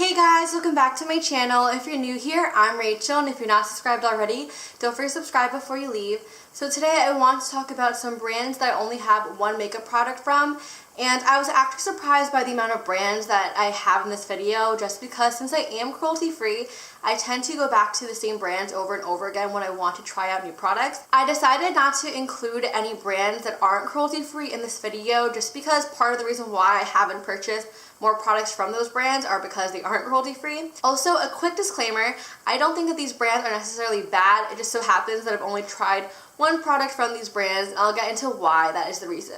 Hey guys, welcome back to my channel. If you're new here, I'm Rachel, and if you're not subscribed already, don't forget to subscribe before you leave. So today I want to talk about some brands that I only have one makeup product from, and I was actually surprised by the amount of brands that I have in this video, just because since I am cruelty free, I tend to go back to the same brands over and over again when I want to try out new products. I decided not to include any brands that aren't cruelty free in this video, just because part of the reason why I haven't purchased more products from those brands are because they aren't cruelty free. Also, a quick disclaimer, I don't think that these brands are necessarily bad. It just so happens that I've only tried one product from these brands, and I'll get into why that is the reason.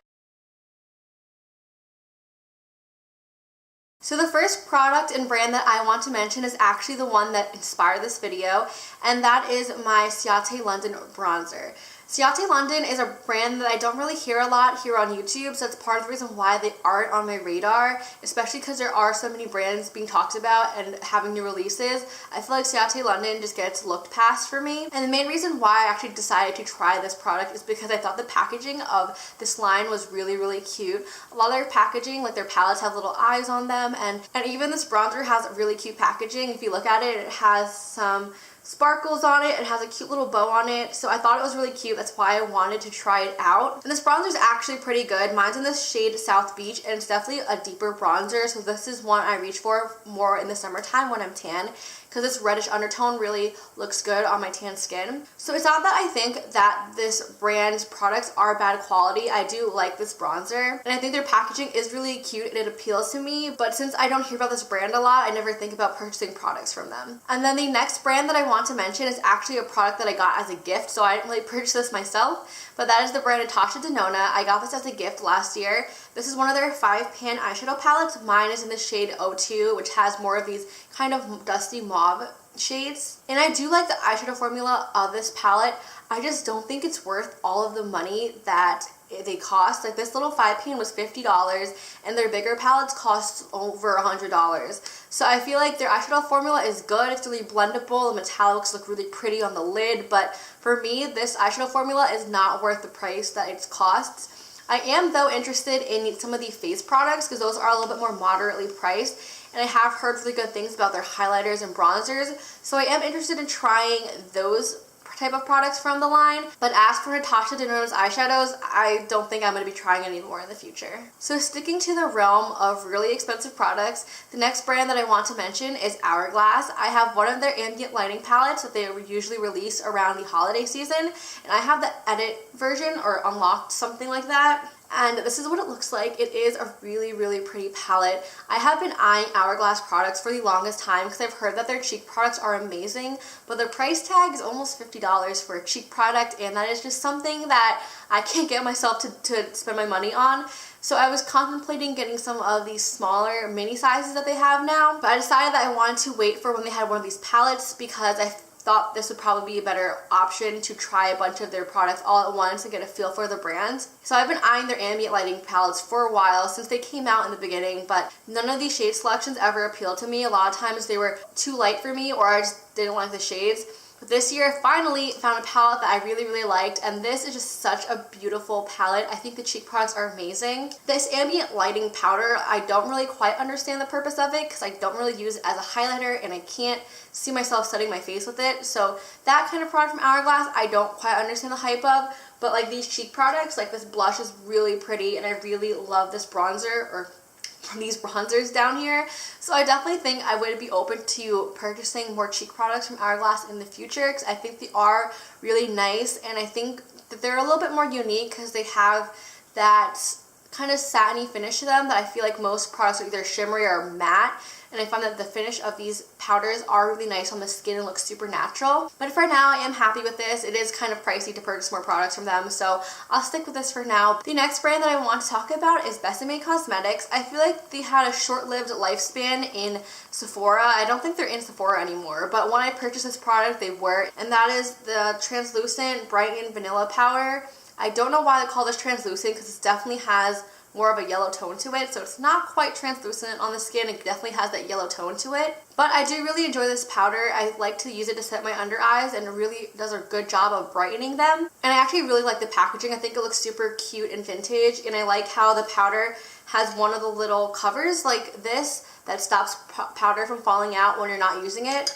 So the first product and brand that I want to mention is actually the one that inspired this video, and that is my Ciate London bronzer. Ciate London is a brand that I don't really hear a lot here on YouTube, so that's part of the reason why they aren't on my radar, especially because there are so many brands being talked about and having new releases. I feel like Ciate London just gets looked past for me. And the main reason why I actually decided to try this product is because I thought the packaging of this line was really cute. A lot of their packaging, like their palettes, have little eyes on them, and even this bronzer has really cute packaging. If you look at it, it has some sparkles on it. It has a cute little bow on it, so I thought it was really cute. That's why I wanted to try it out. And this bronzer is actually pretty good. Mine's in this shade South Beach, and it's definitely a deeper bronzer, so this is one I reach for more in the summertime when I'm tan, because this reddish undertone really looks good on my tan skin. So it's not that I think that this brand's products are bad quality. I do like this bronzer, and I think their packaging is really cute and it appeals to me, but since I don't hear about this brand a lot, I never think about purchasing products from them. And then the next brand that I want to mention is actually a product that I got as a gift, so I didn't really purchase this myself, but that is the brand Tashina. I got this as a gift last year. This is one of their 5-pan eyeshadow palettes. Mine is in the shade 02, which has more of these kind of dusty mauve shades. And I do like the eyeshadow formula of this palette. I just don't think it's worth all of the money that they cost. Like, this little 5-pan was $50, and their bigger palettes cost over $100. So I feel like their eyeshadow formula is good. It's really blendable. The metallics look really pretty on the lid, but for me, this eyeshadow formula is not worth the price that it costs. I am, though, interested in some of the face products because those are a little bit more moderately priced, and I have heard really good things about their highlighters and bronzers, so I am interested in trying those type of products from the line. But as for Natasha Denona's eyeshadows, I don't think I'm going to be trying any more in the future. So sticking to the realm of really expensive products, the next brand that I want to mention is Hourglass. I have one of their ambient lighting palettes that they usually release around the holiday season, and I have the edit version or unlocked, something like that. And this is what it looks like. It is a really pretty palette. I have been eyeing Hourglass products for the longest time because I've heard that their cheek products are amazing, but their price tag is almost $50 for a cheek product, and that is just something that I can't get myself to spend my money on. So I was contemplating getting some of these smaller mini sizes that they have now, but I decided that I wanted to wait for when they had one of these palettes because I thought this would probably be a better option to try a bunch of their products all at once and get a feel for the brands. So I've been eyeing their ambient lighting palettes for a while, since they came out in the beginning, but none of these shade selections ever appealed to me. A lot of times they were too light for me, or I just didn't like the shades. But this year I finally found a palette that I really liked, and this is just such a beautiful palette. I think the cheek products are amazing. This ambient lighting powder, I don't really quite understand the purpose of it because I don't really use it as a highlighter, and I can't see myself setting my face with it. So that kind of product from Hourglass, I don't quite understand the hype of. But like these cheek products, like this blush is really pretty, and I really love this bronzer, or these bronzers down here. So I definitely think I would be open to purchasing more cheek products from Hourglass in the future because I think they are really nice, and I think that they're a little bit more unique because they have that kind of satiny finish to them that I feel like most products are either shimmery or matte, and I find that the finish of these powders are really nice on the skin and look super natural. But for now, I am happy with this. It is kind of pricey to purchase more products from them, so I'll stick with this for now. The next brand that I want to talk about is Besame Cosmetics. I feel like they had a short-lived lifespan in Sephora. I don't think they're in Sephora anymore, but when I purchased this product, they were, and that is the Translucent Brighten Vanilla Powder. I don't know why they call this translucent because it definitely has more of a yellow tone to it, so it's not quite translucent on the skin. It definitely has that yellow tone to it, but I do really enjoy this powder. I like to use it to set my under eyes, and it really does a good job of brightening them. And I actually really like the packaging. I think it looks super cute and vintage, and I like how the powder has one of the little covers. Like, this that stops powder from falling out when you're not using it.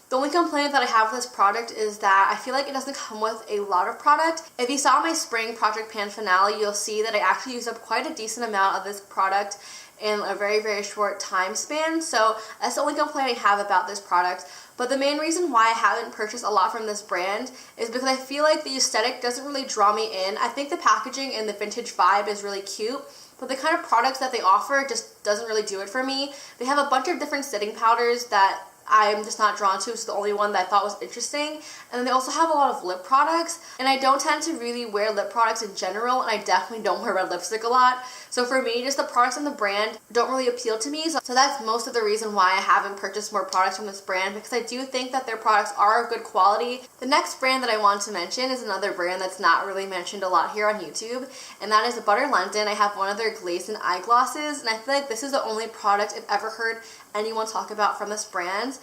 The only complaint that I have with this product is that I feel like it doesn't come with a lot of product. If you saw my spring project pan finale, you'll see that I actually used up quite a decent amount of this product in a very, very short time span. So that's the only complaint I have about this product. But the main reason why I haven't purchased a lot from this brand is because I feel like the aesthetic doesn't really draw me in. I think the packaging and the vintage vibe is really cute, but the kind of products that they offer just doesn't really do it for me. They have a bunch of different setting powders that I'm just not drawn to. It's the only one that I thought was interesting. And then they also have a lot of lip products, and I don't tend to really wear lip products in general, and I definitely don't wear red lipstick a lot. So for me, just the products in the brand don't really appeal to me. So that's most of the reason why I haven't purchased more products from this brand, because I do think that their products are of good quality. The next brand that I want to mention is another brand that's not really mentioned a lot here on YouTube, and that is Butter London. I have one of their glazed-in eyeglosses, and I feel like this is the only product I've ever heard anyone talk about from this brand.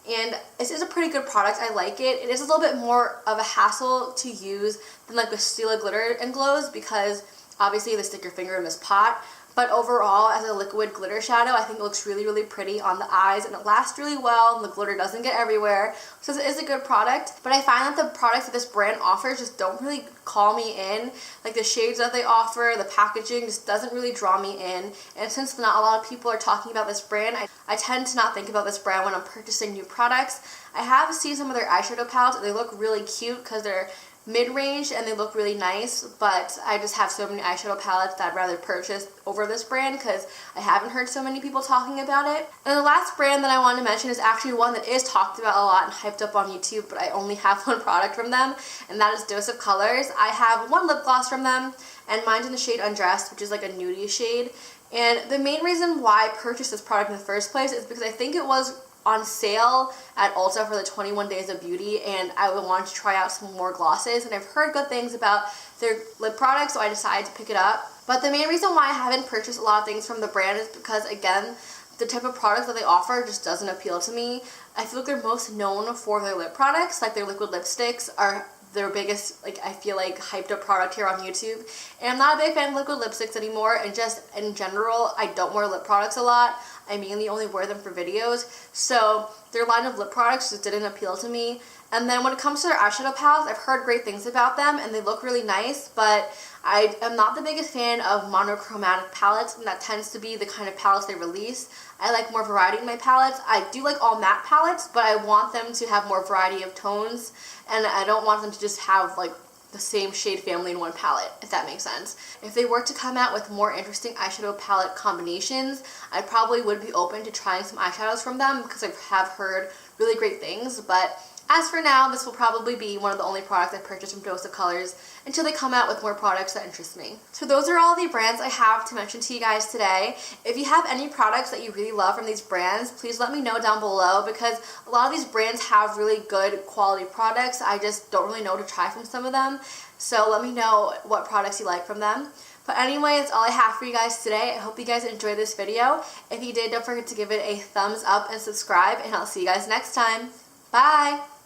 And this is a pretty good product. I like it. It is a little bit more of a hassle to use than like the Stila Glitter and Glows, because obviously they stick your finger in this pot. But overall, as a liquid glitter shadow, I think it looks really, really pretty on the eyes, and it lasts really well, and the glitter doesn't get everywhere. So it is a good product. But I find that the products that this brand offers just don't really call me in. Like the shades that they offer, the packaging just doesn't really draw me in. And since not a lot of people are talking about this brand, I tend to not think about this brand when I'm purchasing new products. I have seen some of their eyeshadow palettes, and they look really cute because they're mid-range and they look really nice, but I just have so many eyeshadow palettes that I'd rather purchase over this brand because I haven't heard so many people talking about it. And the last brand that I want to mention is actually one that is talked about a lot and hyped up on YouTube, but I only have one product from them, and that is Dose of Colors. I have one lip gloss from them, and mine's in the shade Undressed, which is like a nudie shade. And the main reason why I purchased this product in the first place is because I think it was on sale at Ulta for the 21 Days of Beauty, and I wanted to try out some more glosses, and I've heard good things about their lip products, so I decided to pick it up. But the main reason why I haven't purchased a lot of things from the brand is because, again, the type of products that they offer just doesn't appeal to me. I feel like they're most known for their lip products, like their liquid lipsticks are their biggest, like, I feel like, hyped up product here on YouTube. And I'm not a big fan of liquid lipsticks anymore, and just in general, I don't wear lip products a lot. I mainly only wear them for videos, so their line of lip products just didn't appeal to me. And then when it comes to their eyeshadow palettes, I've heard great things about them, and they look really nice, but I am not the biggest fan of monochromatic palettes, and that tends to be the kind of palettes they release. I like more variety in my palettes. I do like all matte palettes, but I want them to have more variety of tones, and I don't want them to just have like the same shade family in one palette, if that makes sense. If they were to come out with more interesting eyeshadow palette combinations, I probably would be open to trying some eyeshadows from them because I have heard really great things, but as for now, this will probably be one of the only products I purchase from Dose of Colors until they come out with more products that interest me. So those are all the brands I have to mention to you guys today. If you have any products that you really love from these brands, please let me know down below, because a lot of these brands have really good quality products. I just don't really know to try from some of them. So let me know what products you like from them. But anyway, that's all I have for you guys today. I hope you guys enjoyed this video. If you did, don't forget to give it a thumbs up and subscribe, and I'll see you guys next time. Bye!